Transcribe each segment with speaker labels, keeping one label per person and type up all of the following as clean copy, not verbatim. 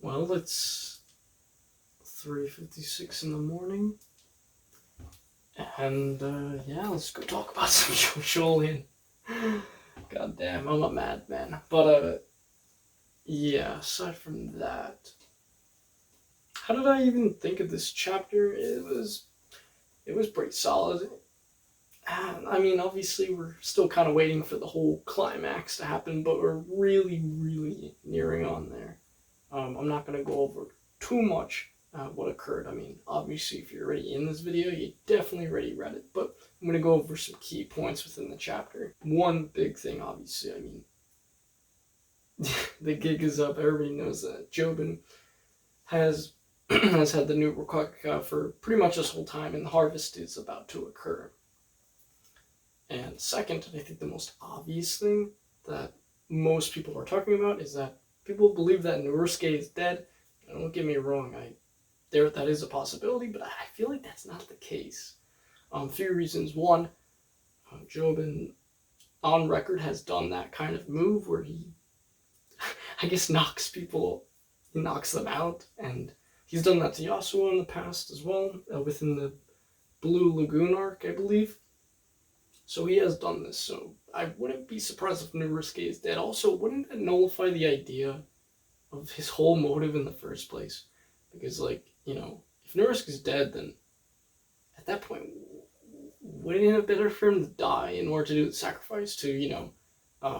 Speaker 1: Well, it's 3:56 in the morning, and yeah, let's go talk about some Jojolion. God damn, I'm a madman. But yeah, aside from that, how did I even think of this chapter? It was pretty solid. I mean, obviously, we're still kind of waiting for the whole climax to happen, but we're really, really nearing on there. I'm not going to go over too much what occurred. I mean, obviously, if you're already in this video, you definitely already read it, but I'm going to go over some key points within the chapter. One big thing, obviously, I mean, the gig is up. Everybody knows that Jobin has has had the new Rokaka for pretty much this whole time, and the harvest is about to occur. And second, I think the most obvious thing that most people are talking about is that people believe that Norusuke is dead. And don't get me wrong, that is a possibility, but I feel like that's not the case. A few reasons. One, Jobin on record has done that kind of move where he, I guess, knocks them out, and he's done that to Yasuo in the past as well, within the Blue Lagoon arc, I believe. So he has done this, so I wouldn't be surprised if Norusuke is dead. Also, wouldn't that nullify the idea of his whole motive in the first place? Because, like, you know, if Norusuke is dead, then at that point, wouldn't it have been better for him to die in order to do the sacrifice to, you know,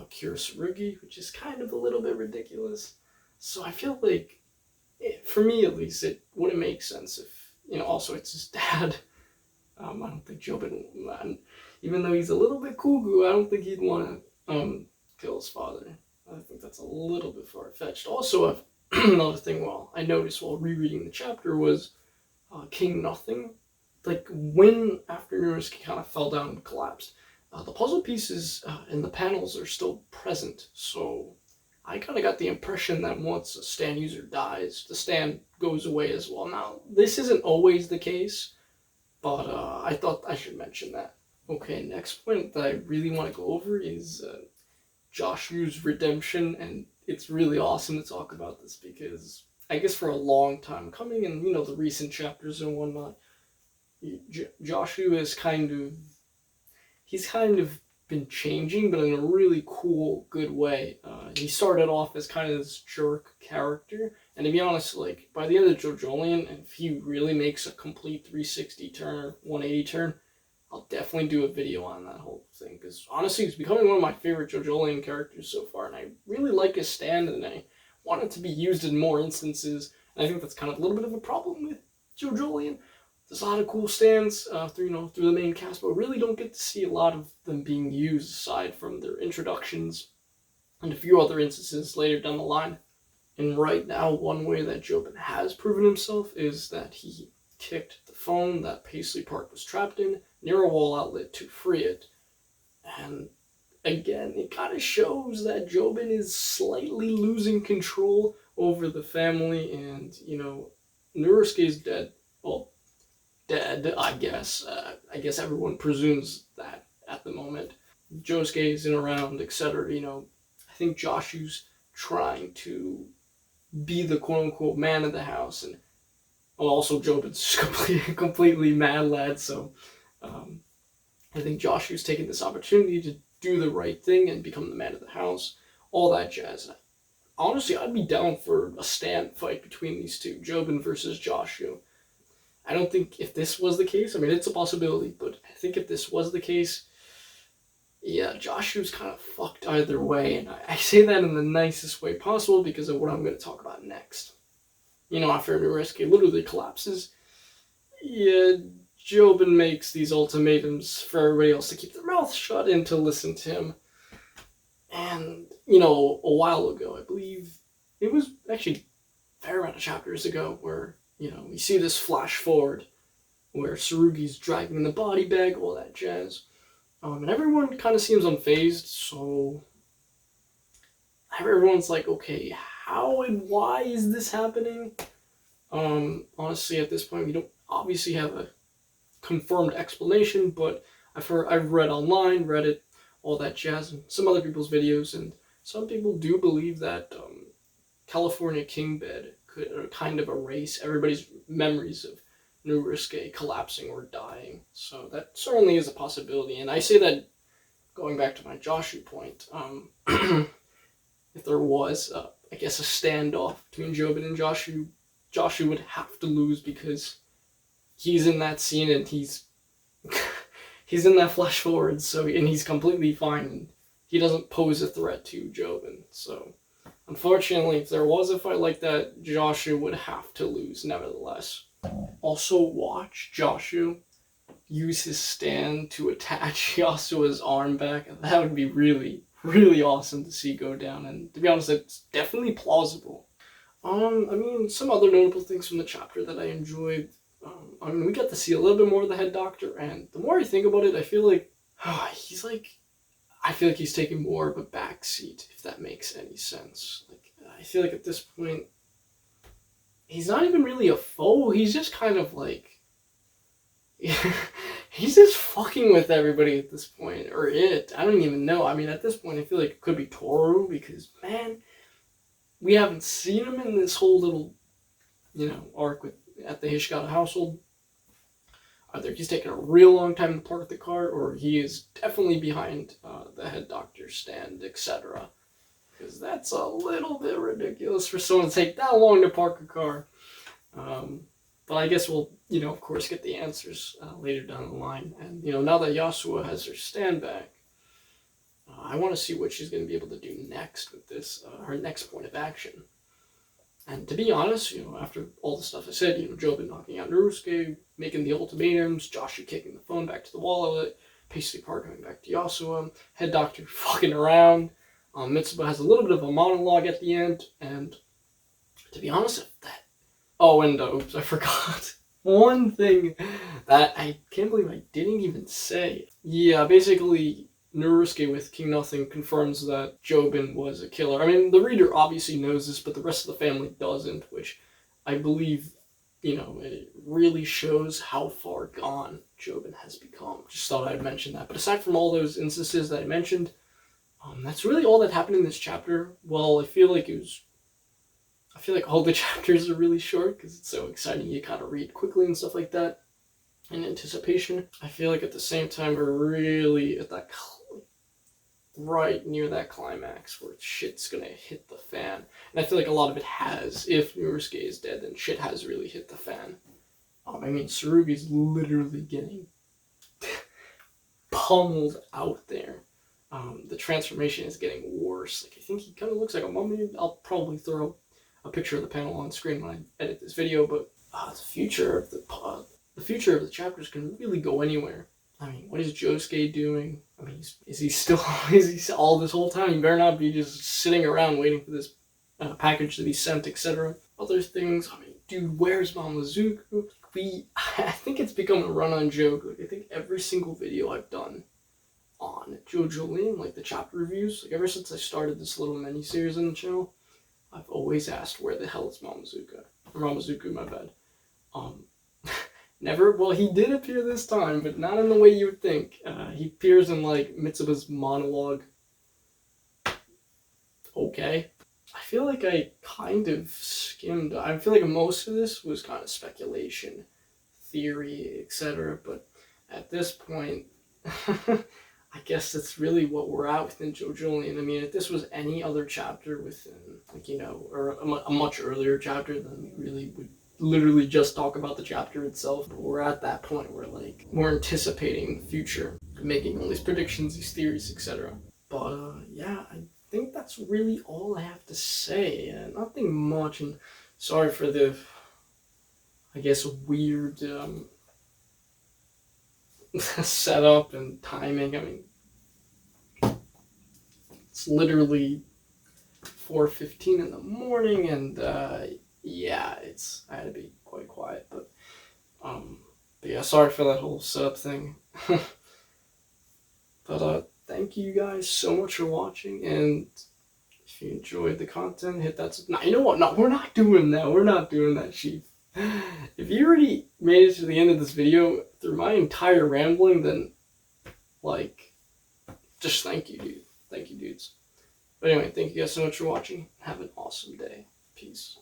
Speaker 1: cure Tsurugi, which is kind of a little bit ridiculous. So I feel like, for me at least, it wouldn't make sense if, you know, also it's his dad. I don't think Jobin, even though he's a little bit cuckoo, I don't think he'd want to kill his father. I think that's a little bit far-fetched. Also, another thing I noticed while rereading the chapter was King Nothing. Like, when, after Norusuke kind of fell down and collapsed, the puzzle pieces and the panels are still present, so I kind of got the impression that once a stand user dies, the stand goes away as well. Now, this isn't always the case, but I thought I should mention that. Okay, next point that I really want to go over is Joshu's redemption, and it's really awesome to talk about this because I guess for a long time coming, and you know, the recent chapters and whatnot, Joshu is he's kind of been changing, but in a really cool, good way. He started off as kind of this jerk character, and to be honest, like, by the end of Jojolion, if he really makes a complete 360 turn or 180 turn, I'll definitely do a video on that whole thing, because honestly, he's becoming one of my favorite Jojolion characters so far, and I really like his stand, and I want it to be used in more instances, and I think that's kind of a little bit of a problem with Jojolion. There's a lot of cool stands through the main cast, but we really don't get to see a lot of them being used aside from their introductions and a few other instances later down the line. And right now, one way that Jobin has proven himself is that he kicked the phone that Paisley Park was trapped in near a wall outlet to free it. And again, it kind of shows that Jobin is slightly losing control over the family, and, you know, Norusuke is dead. Well, dead, I guess. I guess everyone presumes that at the moment. Josuke isn't around, etc. You know, I think Joshu's trying to be the quote-unquote man of the house, and also Jobin's completely mad lad, so I think Joshu's taking this opportunity to do the right thing and become the man of the house, all that jazz. Honestly, I'd be down for a stand fight between these two, Jobin versus Joshu. I don't think if this was the case, I mean, it's a possibility, but I think if this was the case, yeah, Joshu's kind of fucked either way, and I say that in the nicest way possible because of what I'm going to talk about next. You know, after Norusuke literally collapses, yeah, Jobin makes these ultimatums for everybody else to keep their mouth shut and to listen to him. And, you know, a while ago, I believe, it was actually a fair amount of chapters ago, where, you know, we see this flash forward where Tsurugi's dragging the body bag, all that jazz. And everyone kind of seems unfazed, so everyone's like, okay, how and why is this happening? Honestly, at this point, we don't obviously have a confirmed explanation, but I've read online, Reddit, all that jazz, and some other people's videos, and some people do believe that California King bed could kind of erase everybody's memories of Nobusuke collapsing or dying. So that certainly is a possibility. And I say that going back to my Joshu point, if there was, I guess, a standoff between Jobin and Joshu, Joshu would have to lose because he's in that scene and he's in that flash forward, so, and he's completely fine, and he doesn't pose a threat to Jobin. So, unfortunately, if there was a fight like that, Joshu would have to lose, nevertheless. Also, watch Joshu use his stand to attach Yasuo's arm back. That would be really, really awesome to see go down, and to be honest, it's definitely plausible. I mean, some other notable things from the chapter that I enjoyed. I mean, we got to see a little bit more of the head doctor, and the more I think about it, I feel like he's taking more of a backseat, if that makes any sense. Like, I feel like at this point, he's not even really a foe. He's just kind of like, he's just fucking with everybody at this point, or it. I don't even know. I mean, at this point, I feel like it could be Toru, because, man, we haven't seen him in this whole little, arc at the Hishigata household. Either he's taken a real long time to park the car, or he is definitely behind the head doctor's stand, etc. Because that's a little bit ridiculous for someone to take that long to park a car. But I guess we'll, of course, get the answers later down the line. And, now that Yasuo has her stand back, I want to see what she's going to be able to do next with this, her next point of action. And to be honest, after all the stuff I said, Jobin knocking out Nobusuke, making the ultimatums, Joshu kicking the phone back to the wall, Paisley Park coming back to Yasuo, head doctor fucking around, Mitsuba has a little bit of a monologue at the end, and to be honest, oops, I forgot. One thing that I can't believe I didn't even say. Yeah, basically, Nobusuke with King Nothing confirms that Jobin was a killer. I mean, the reader obviously knows this, but the rest of the family doesn't, which I believe, it really shows how far gone Jobin has become. Just thought I'd mention that. But aside from all those instances that I mentioned, that's really all that happened in this chapter. Well, I feel like all the chapters are really short because it's so exciting. You kind of read quickly and stuff like that in anticipation. I feel like at the same time, we're really at that right near that climax where shit's gonna hit the fan. And I feel like a lot of it has. If Nobusuke is dead, then shit has really hit the fan. I mean, Tsurugi's literally getting pummeled out there. The transformation is getting worse. Like, I think he kind of looks like a mummy. I'll probably throw a picture of the panel on screen when I edit this video, but the future of the chapters can really go anywhere. I mean, what is Josuke doing? I mean, is he all this whole time? He better not be just sitting around waiting for this package to be sent, etc. Other things, I mean, dude, where's Mamazuku? I think it's become a run-on joke. Like, I think every single video I've done on Jojolion, like the chapter reviews, like ever since I started this little mini-series on the channel, I've always asked where the hell is Mamazuku, my bad. Never, well, he did appear this time, but not in the way you would think. He appears in, like, Mitsuba's monologue. Okay. I feel like I kind of skimmed. I feel like most of this was kind of speculation, theory, etc. But at this point, I guess that's really what we're at within Jojolion. I mean, if this was any other chapter within, like, or a much earlier chapter, then we really would literally just talk about the chapter itself. But we're at that point where, like, we're anticipating the future, making all these predictions, these theories, etc. But, yeah, I think that's really all I have to say. Nothing much, and sorry for the, I guess, weird setup and timing. I mean, it's literally 4:15 in the morning, and yeah, I had to be quite quiet, but yeah, sorry for that whole setup thing. But thank you guys so much for watching, and if you enjoyed the content, hit that. No, you know what? No, we're not doing that. We're not doing that, Chief. If you already made it to the end of this video through my entire rambling, then, like, just thank you, dude. Thank you, dudes. But anyway, thank you guys so much for watching. Have an awesome day. Peace.